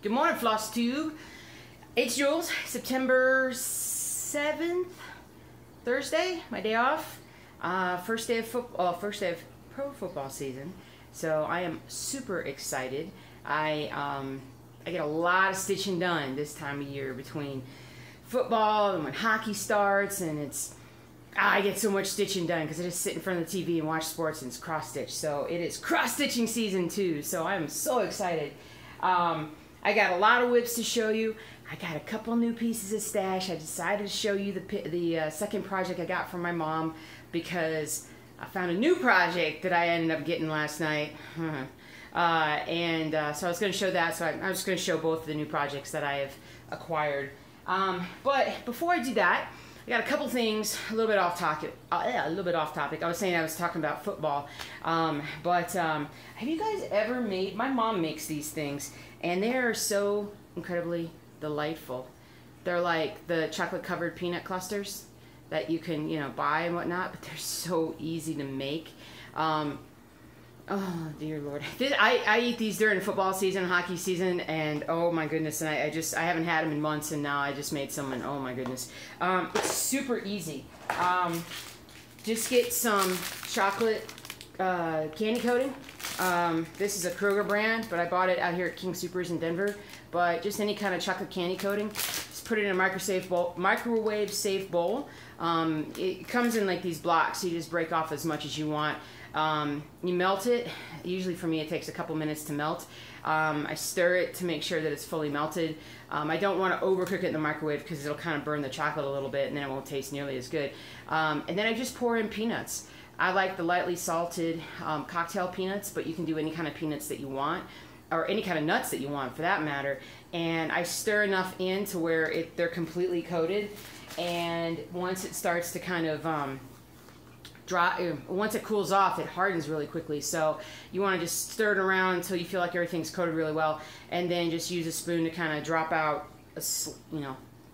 Good morning, FlossTube. It's Jules. September 7th, Thursday, my day off. First day of pro football season. So I am super excited. I get a lot of stitching done this time of year between football and when hockey starts, and I get so much stitching done because I just sit in front of the TV and watch sports, and it's cross stitch. So it is cross stitching season too. So I'm so excited. I got a lot of WIPs to show you. I got a couple new pieces of stash. I decided to show you the second project I got from my mom because I found a new project that I ended up getting last night. So I was going to show that. So I'm just going to show both of the new projects that I have acquired. But before I do that, I got a couple things a little bit off topic. I was saying I was talking about football. Have you guys ever made? My mom makes these things, and they are so incredibly delightful. They're like the chocolate-covered peanut clusters that you can, buy and whatnot, but they're so easy to make. Oh dear Lord! I eat these during football season, hockey season, and oh my goodness! And I haven't had them in months, and now I just made some, and oh my goodness! It's super easy. Just get some chocolate candy coating. This is a Kroger brand, but I bought it out here at King Soopers in Denver. But just any kind of chocolate candy coating. Just put it in a microwave safe bowl. It comes in like these blocks, so you just break off as much as you want. You melt it. Usually for me it takes a couple minutes to melt. I stir it to make sure that it's fully melted. I don't want to overcook it in the microwave because it'll kind of burn the chocolate a little bit and then it won't taste nearly as good. And then I just pour in peanuts. I like the lightly salted cocktail peanuts, but you can do any kind of peanuts that you want, or any kind of nuts that you want for that matter. And I stir enough in to where they're completely coated. And once it starts to kind of once it cools off, it hardens really quickly. So you want to just stir it around until you feel like everything's coated really well, and then just use a spoon to kind of drop out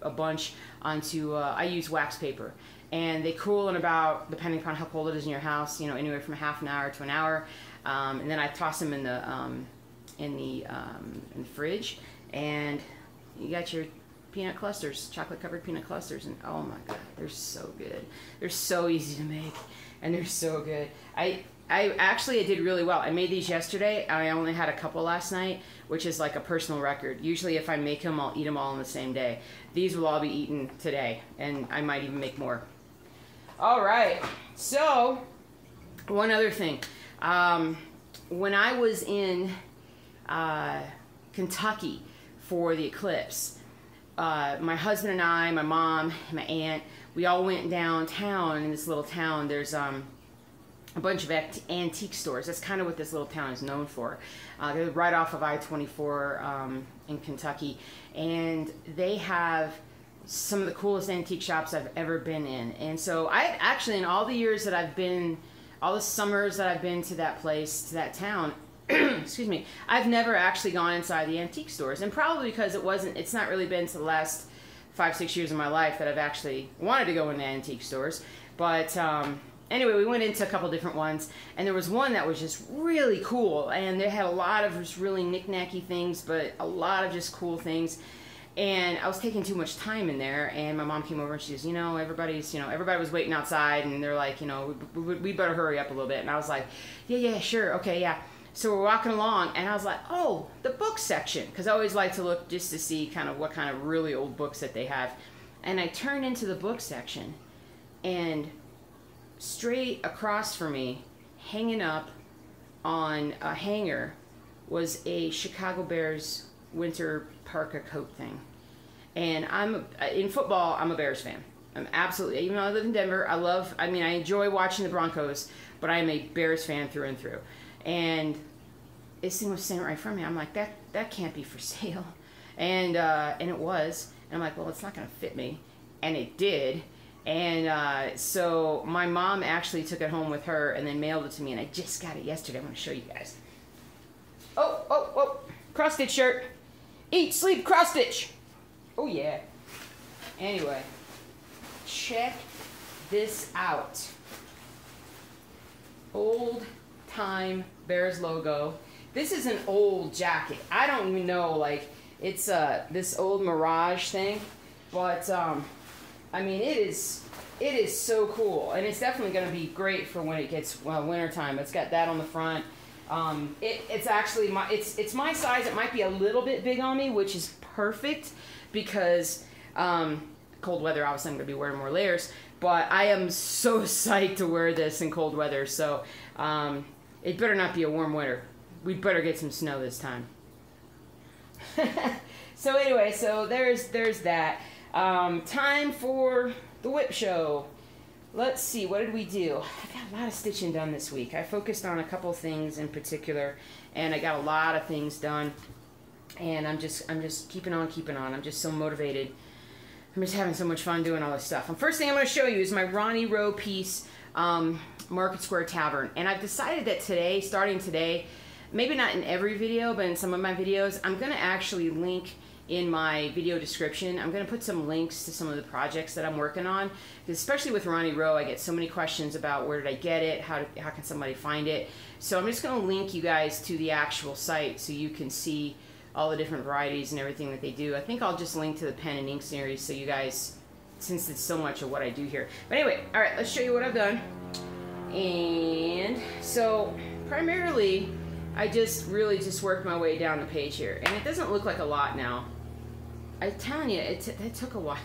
a bunch onto. I use wax paper, and they cool in about, depending upon how cold it is in your house, anywhere from a half an hour to an hour. And then I toss them in the fridge, and you got your peanut clusters, chocolate-covered peanut clusters, and oh my god, they're so good. They're so easy to make, and they're so good. I did really well. I made these yesterday. I only had a couple last night, which is like a personal record. Usually if I make them, I'll eat them all on the same day. These will all be eaten today, and I might even make more. All right, so one other thing. When I was in Kentucky for the eclipse, my husband and I, my mom, my aunt, we all went downtown in this little town. There's a bunch of antique stores. That's kind of what this little town is known for. They're right off of I-24 in Kentucky, and they have some of the coolest antique shops I've ever been in. And so I actually, in all the years that I've been, all the summers that I've been to that place, to that town, excuse me, I've never actually gone inside the antique stores, and probably because it's not really been to the last 5-6 years of my life that I've actually wanted to go into antique stores. But anyway, we went into a couple different ones, and there was one that was just really cool, and they had a lot of just really knick-knacky things, but a lot of just cool things. And I was taking too much time in there, and my mom came over and she goes, everybody was waiting outside, and they're like, we better hurry up a little bit. And I was like, yeah, sure, okay, yeah. So we're walking along, and I was like, oh, the book section, because I always like to look just to see kind of what kind of really old books that they have. And I turned into the book section, and straight across from me, hanging up on a hanger, was a Chicago Bears winter parka coat thing. And in football, I'm a Bears fan. I'm absolutely, even though I live in Denver, I enjoy watching the Broncos, but I am a Bears fan through and through. And this thing was sitting right in front of me. I'm like, that can't be for sale. And it was. And I'm like, well, it's not going to fit me. And it did. And so my mom actually took it home with her and then mailed it to me. And I just got it yesterday. I'm going to show you guys. Oh. Cross-stitch shirt. Eat, sleep, cross-stitch. Oh, yeah. Anyway, check this out. Old time Bears logo. This is an old jacket. I don't even know, It's this old Mirage thing, but I mean, it is so cool, and it's definitely going to be great for when it gets wintertime. It's got that on the front. It's actually it's my size. It might be a little bit big on me, which is perfect because cold weather. Obviously, I'm going to be wearing more layers, but I am so psyched to wear this in cold weather. So it better not be a warm winter. We better get some snow this time. So anyway, so there's that. Time for the WIP show. Let's see, what did we do? I've got a lot of stitching done this week. I focused on a couple things in particular, and I got a lot of things done. And I'm just keeping on. I'm just so motivated. I'm just having so much fun doing all this stuff. And first thing I'm going to show you is my Ronnie Rowe piece, Market Square Tavern. And I've decided that today, starting today, maybe not in every video, but in some of my videos, I'm going to actually link in my video description. I'm going to put some links to some of the projects that I'm working on, because especially with Ronnie Rowe, I get so many questions about where did I get it, how can somebody find it. So I'm just going to link you guys to the actual site so you can see all the different varieties and everything that they do. I think I'll just link to the pen and ink series so you guys, since it's so much of what I do here. But anyway, all right, let's show you what I've done. And so primarily, I really just worked my way down the page here, and it doesn't look like a lot now. I'm telling you, it took a while,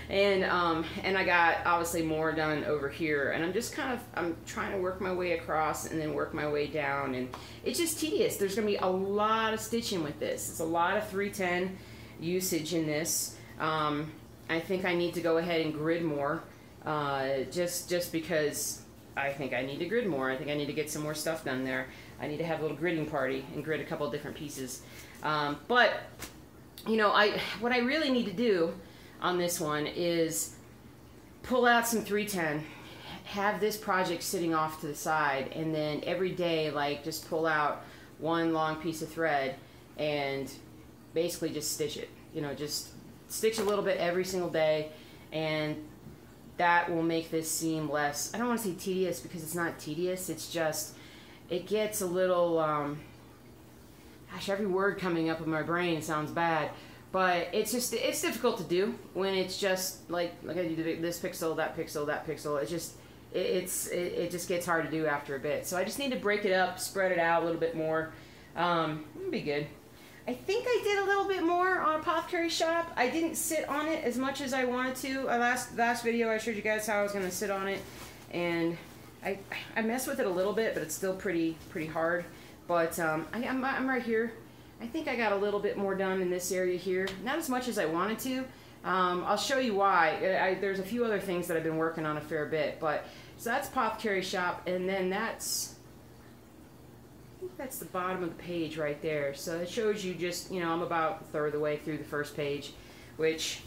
and I got obviously more done over here, and I'm just I'm trying to work my way across and then work my way down, and it's just tedious. There's gonna be a lot of stitching with this. It's a lot of 310 usage in this. I think I need to go ahead and grid more, just because I think I need to grid more. I think I need to get some more stuff done there. I need to have a little gridding party and grid a couple of different pieces. But, you know, what I really need to do on this one is pull out some 310, have this project sitting off to the side, and then every day, like, just pull out one long piece of thread and basically just stitch it. You know, just stitch a little bit every single day, and that will make this seem less, I don't want to say tedious, because it's not tedious, it's just, it gets a little, gosh, every word coming up in my brain sounds bad, but it's difficult to do when it's just like I do this pixel, that pixel, that pixel. It just gets hard to do after a bit. So I just need to break it up, spread it out a little bit more. It'll be good. I think I did a little bit more on Apothecary Shop. I didn't sit on it as much as I wanted to. Last video I showed you guys how I was going to sit on it, and I messed with it a little bit, but it's still pretty hard. But I'm right here. I think I got a little bit more done in this area here. Not as much as I wanted to. I'll show you why. There's a few other things that I've been working on a fair bit. But so that's Apothecary Shop, and then I think that's the bottom of the page right there. So it shows you just, you know, I'm about a third of the way through the first page, which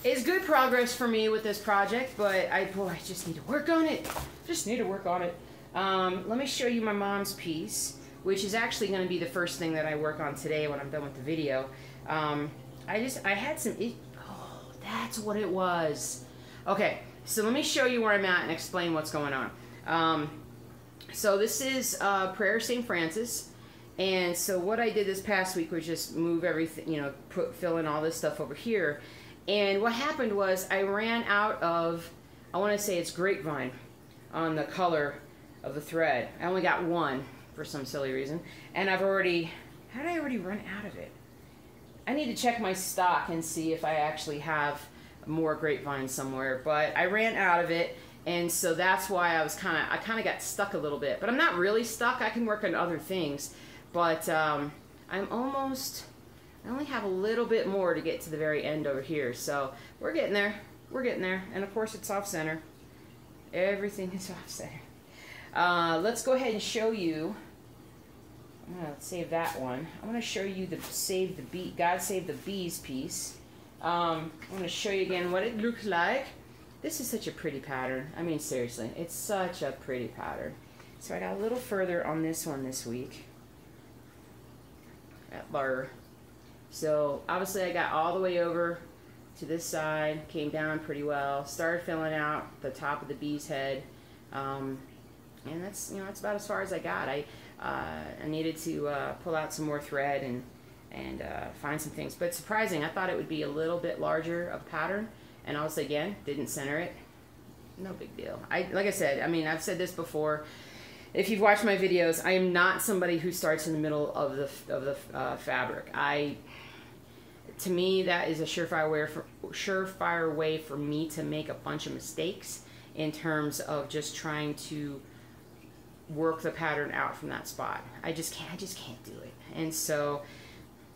is good progress for me with this project, but I just need to work on it. Let me show you my mom's piece, which is actually going to be the first thing that I work on today when I'm done with the video. I had some, oh, that's what it was. Okay, so let me show you where I'm at and explain what's going on. So this is Prayer St. Francis, and so what I did this past week was just move everything, you know, fill in all this stuff over here. And what happened was I ran out of, I want to say it's grapevine on the color of the thread. I only got one for some silly reason, and how did I already run out of it? I need to check my stock and see if I actually have more grapevine somewhere, but I ran out of it, and so that's why I kind of got stuck a little bit. But I'm not really stuck. I can work on other things, but I only have a little bit more to get to the very end over here, so we're getting there. And of course it's off center. Everything is off center. Let's go ahead and show you. I'm gonna save that one. I'm gonna show you the God Save the Bees piece. I'm gonna show you again what it looks like. This is such a pretty pattern. I mean, seriously, it's such a pretty pattern. So I got a little further on this one this week. At bar. So obviously I got all the way over to this side, came down pretty well, started filling out the top of the bee's head, and that's, you know, that's about as far as I got. I needed to pull out some more thread and and find some things. But surprising, I thought it would be a little bit larger of pattern, and also again, didn't center it. No big deal. Like I said, I mean, I've said this before. If you've watched my videos, I am not somebody who starts in the middle of the fabric. To me, that is a surefire way for me to make a bunch of mistakes in terms of just trying to work the pattern out from that spot. I just can't do it. And so,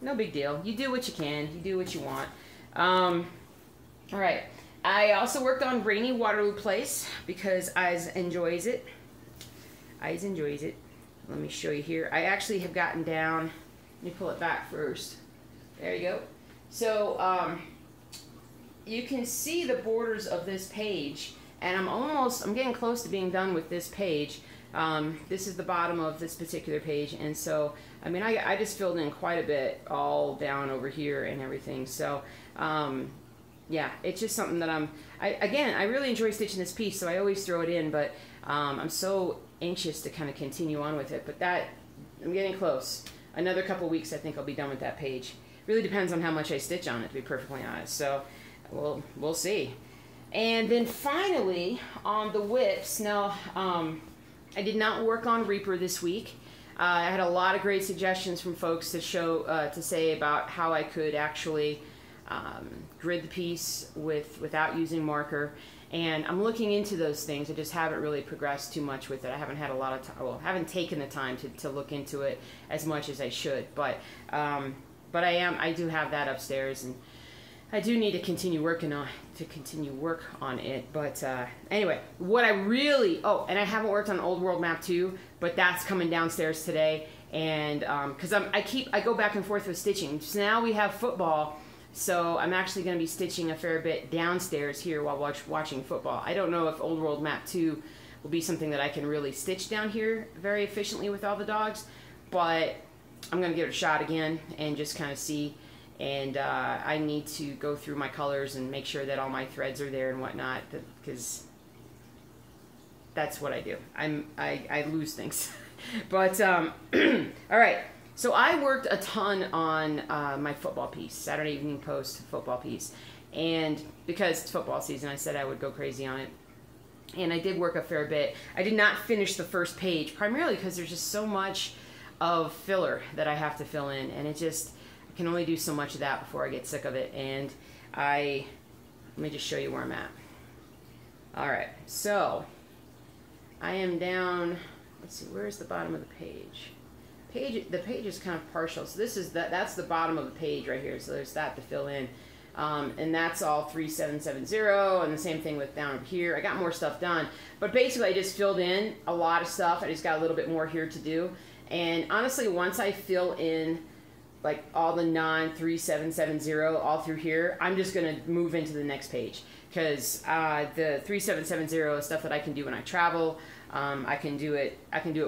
no big deal. You do what you can. You do what you want. All right. I also worked on Rainy Waterloo Place because I enjoys it. Let me show you here. I actually have gotten down. Let me pull it back first. There you go. So you can see the borders of this page, and I'm getting close to being done with this page. This is the bottom of this particular page, and so I mean I just filled in quite a bit all down over here and everything. So yeah, it's just something that I really enjoy stitching this piece, so I always throw it in, but I'm so anxious to kind of continue on with it. But I'm getting close. Another couple weeks, I think I'll be done with that page. Really depends on how much I stitch on it, to be perfectly honest. So we'll see. And then finally on the WIPs. Now I did not work on Reaper this week. I had a lot of great suggestions from folks to say about how I could actually grid the piece without using marker. And I'm looking into those things. I just haven't really progressed too much with it. I haven't had a lot of time. Well, haven't taken the time to look into it as much as I should. But I do have that upstairs, and I do need to continue work on it. But anyway, what I really and I haven't worked on Old World Map 2, but that's coming downstairs today. And because I go back and forth with stitching. So now we have football. So I'm actually going to be stitching a fair bit downstairs here while watching football. I don't know if Old World Map 2 will be something that I can really stitch down here very efficiently with all the dogs, but I'm going to give it a shot again and just kind of see. And I need to go through my colors and make sure that all my threads are there and whatnot, because that's what I do. I lose things. But all right. So I worked a ton on my football piece, Saturday Evening Post football piece. And because it's football season, I said I would go crazy on it. And I did work a fair bit. I did not finish the first page, primarily because there's just so much of filler that I have to fill in. And I can only do so much of that before I get sick of it. And let me just show you where I'm at. All right, so I am down, let's see, where's the bottom of the page? The page is kind of partial, so that's the bottom of the page right here, so there's that to fill in. And that's all 3770, and the same thing with down over here. I got more stuff done, but basically I just filled in a lot of stuff. I just got a little bit more here to do. And honestly, once I fill in like all the non-3770 all through here, I'm just gonna move into the next page, because the 3770 is stuff that I can do when I travel. I can do it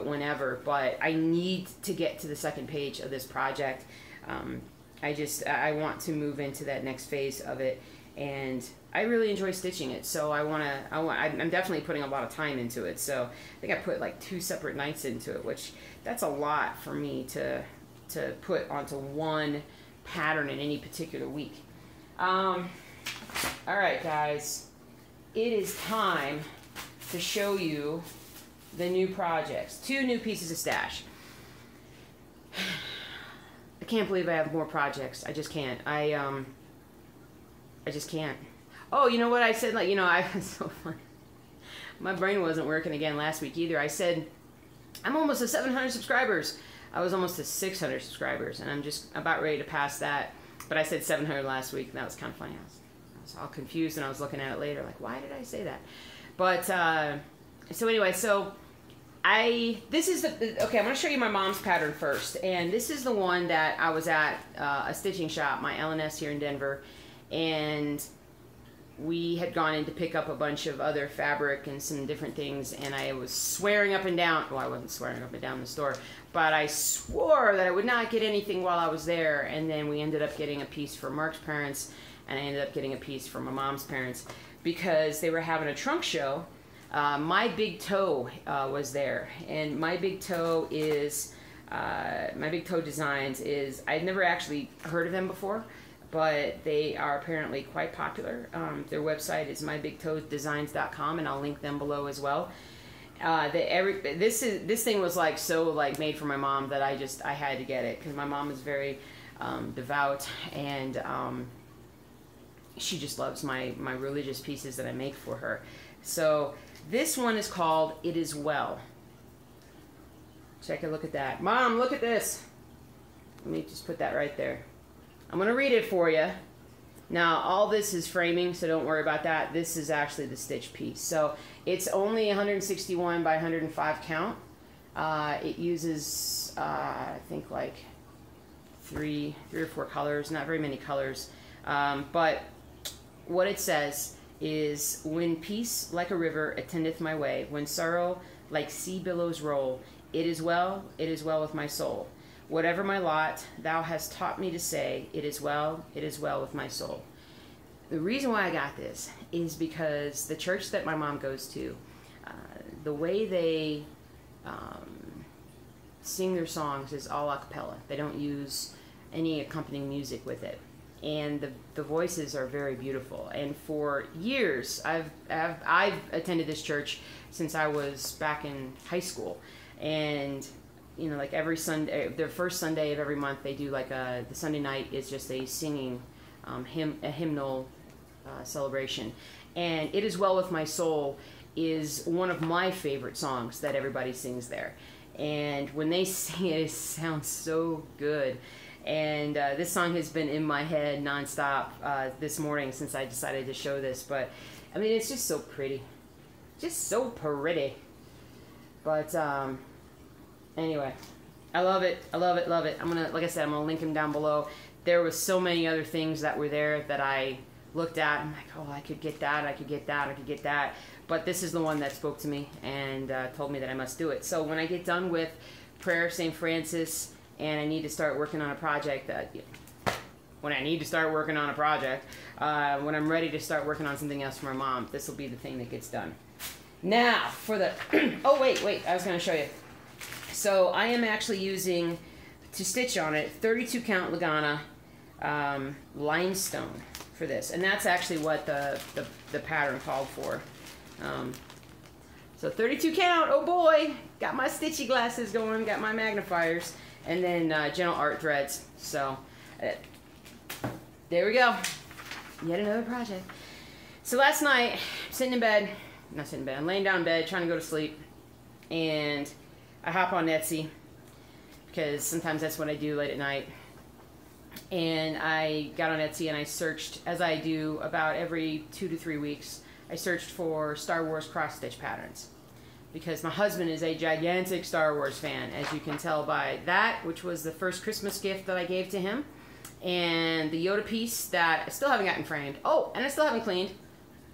whenever, but I need to get to the second page of this project. I want to move into that next phase of it, and I really enjoy stitching it. So I'm definitely putting a lot of time into it. So I think I put like 2 separate nights into it, which that's a lot for me to put onto one pattern in any particular week. All right, guys, it is time to show you the new projects. 2 new pieces of stash. I can't believe I have more projects. I just can't. I just can't. Oh, you know what I said? Like, you know, it's so funny. My brain wasn't working again last week either. I said I'm almost to 700 subscribers. I was almost to 600 subscribers, and I'm just about ready to pass that. But I said 700 last week, and that was kind of funny. I was all confused, and I was looking at it later, like, why did I say that? But so anyway, so this is okay, I'm going to show you my mom's pattern first. And this is the one that I was at a stitching shop, my L&S here in Denver. And we had gone in to pick up a bunch of other fabric and some different things. And I was swearing up and down, well, I wasn't swearing up and down the store, but I swore that I would not get anything while I was there. And then we ended up getting a piece for Mark's parents, and I ended up getting a piece for my mom's parents, because they were having a trunk show. My Big Toe was there, and My Big Toe is My Big Toe Designs is, I'd never actually heard of them before, but they are apparently quite popular. Their website is mybigtoedesigns.com, and I'll link them below as well. This thing was like so like made for my mom that I had to get it, because my mom is very devout, and she just loves my religious pieces that I make for her. So this one is called It Is Well. Check a look at that. Mom, look at this. Let me just put that right there. I'm going to read it for you. Now, all this is framing, so don't worry about that. This is actually the stitch piece. So it's only 161 by 105 count. It uses, I think, like three or four colors, not very many colors. But what it says is, when peace like a river attendeth my way, when sorrow like sea billows roll, it is well with my soul. Whatever my lot, thou hast taught me to say, it is well with my soul. The reason why I got this is because the church that my mom goes to, the way they sing their songs is all a cappella. They don't use any accompanying music with it. And the voices are very beautiful. And for years, I've attended this church since I was back in high school. And you know, like every Sunday, their first Sunday of every month, they do like the Sunday night is just a singing a hymnal celebration. And It Is Well With My Soul is one of my favorite songs that everybody sings there. And when they sing it, it sounds so good. And this song has been in my head nonstop this morning since I decided to show this. But I mean, it's just so pretty, just so pretty. But anyway, I love it. I love it. Love it. I'm gonna, like I said, I'm gonna link them down below. There was so many other things that were there that I looked at. I'm like, oh, I could get that. I could get that. I could get that. But this is the one that spoke to me and told me that I must do it. So when I get done with Prayer of St. Francis and I need to start working on a project, when I'm ready to start working on something else for my mom, this will be the thing that gets done. Now for the oh wait, I was going to show you. So I am actually using, to stitch on it, 32 count Lagana limestone for this, and that's actually what the pattern called for. So 32 count, oh boy, got my stitchy glasses going, got my magnifiers, and then gentle art threads. So there we go, yet another project. So last night, I'm laying down in bed trying to go to sleep, and I hop on Etsy because sometimes that's what I do late at night. And I got on Etsy and I searched, as I do about every 2 to 3 weeks, I searched for Star Wars cross-stitch patterns, because my husband is a gigantic Star Wars fan, as you can tell by that, which was the first Christmas gift that I gave to him, and the Yoda piece that I still haven't gotten framed. Oh, and I still haven't cleaned.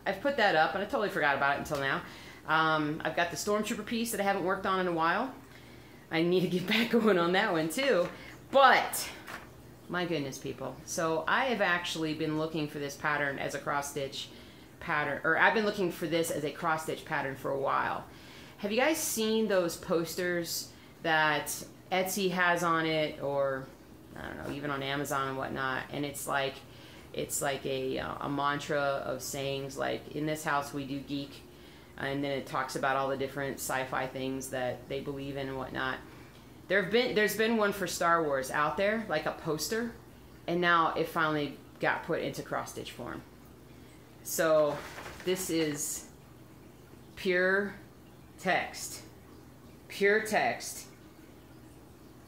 I've put that up and I totally forgot about it until now. I've got the Stormtrooper piece that I haven't worked on in a while. I need to get back going on that one too. But my goodness, people. So I have actually been looking for this pattern as a cross-stitch pattern, or I've been looking for this as a cross-stitch pattern for a while. Have you guys seen those posters that Etsy has on it, or I don't know, even on Amazon and whatnot? And it's like a mantra of sayings like, in this house we do geek, and then it talks about all the different sci-fi things that they believe in and whatnot. There's been one for Star Wars out there, like a poster, and now it finally got put into cross-stitch form. So this is pure text. Pure text.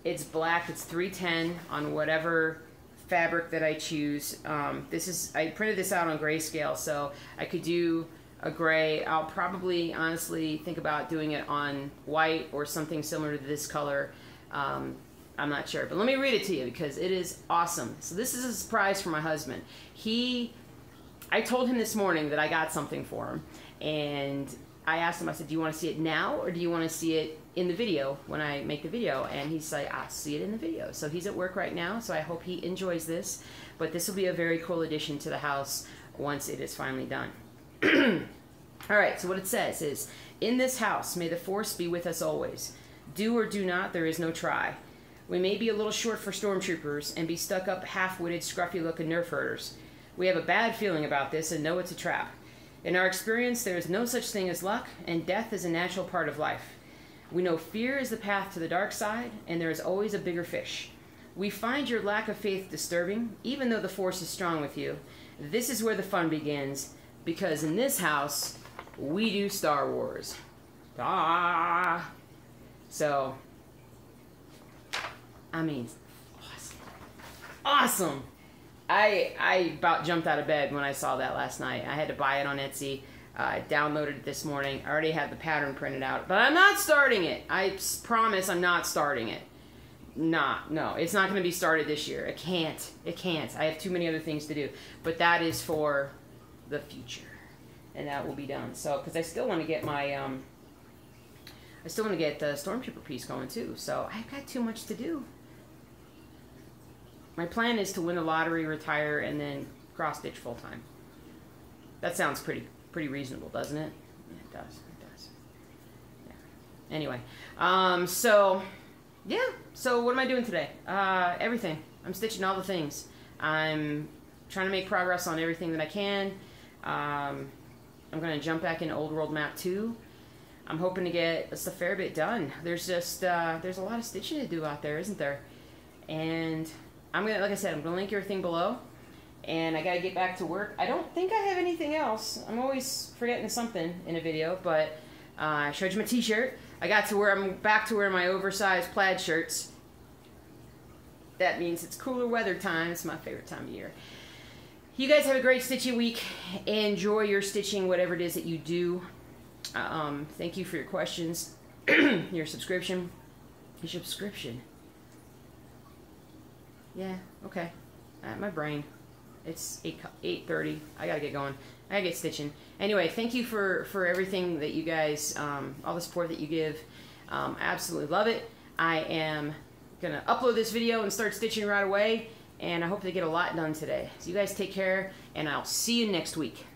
It's black. It's 310 on whatever fabric that I choose. I printed this out on grayscale, so I could do a gray. I'll probably honestly think about doing it on white or something similar to this color. I'm not sure, but let me read it to you because it is awesome. So this is a surprise for my husband. I told him this morning that I got something for him, and I asked him, I said, do you want to see it now or do you want to see it in the video when I make the video? And he's like, I'll see it in the video. So he's at work right now, so I hope he enjoys this, but this will be a very cool addition to the house once it is finally done. All right, so what it says is, in this house may the force be with us always. Do or do not, there is no try. We may be a little short for stormtroopers and be stuck up half-witted, scruffy-looking nerf herders. We have a bad feeling about this and know it's a trap. In our experience, there is no such thing as luck, and death is a natural part of life. We know fear is the path to the dark side, and there is always a bigger fish. We find your lack of faith disturbing, even though the Force is strong with you. This is where the fun begins, because in this house, we do Star Wars. Ah! So, I mean, awesome. Awesome! I about jumped out of bed when I saw that last night. I had to buy it on Etsy. I downloaded it this morning. I already had the pattern printed out, but I'm not starting it. I promise I'm not starting it. No, it's not going to be started this year. It can't. I have too many other things to do. But that is for the future, and that will be done. So, because I still want to get my, I still want to get the Stormtrooper piece going too. So I've got too much to do. My plan is to win the lottery, retire, and then cross-stitch full-time. That sounds pretty reasonable, doesn't it? Yeah, it does. Yeah. Anyway, so, yeah. So what am I doing today? Everything. I'm stitching all the things. I'm trying to make progress on everything that I can. I'm going to jump back into Old World Map 2. I'm hoping to get a fair bit done. There's just, there's a lot of stitching to do out there, isn't there? And I'm going to, like I said, I'm going to link everything below. And I got to get back to work. I don't think I have anything else. I'm always forgetting something in a video, but I showed you my t-shirt. I got to wear, I'm back to wearing my oversized plaid shirts. That means it's cooler weather time. It's my favorite time of year. You guys have a great stitchy week. Enjoy your stitching, whatever it is that you do. Thank you for your questions. Your subscription. Your subscription. Yeah, okay. My brain. It's 8:30. I gotta get going. I gotta get stitching. Anyway, thank you for everything that you guys, all the support that you give. I absolutely love it. I am gonna upload this video and start stitching right away, and I hope to get a lot done today. So you guys take care, and I'll see you next week.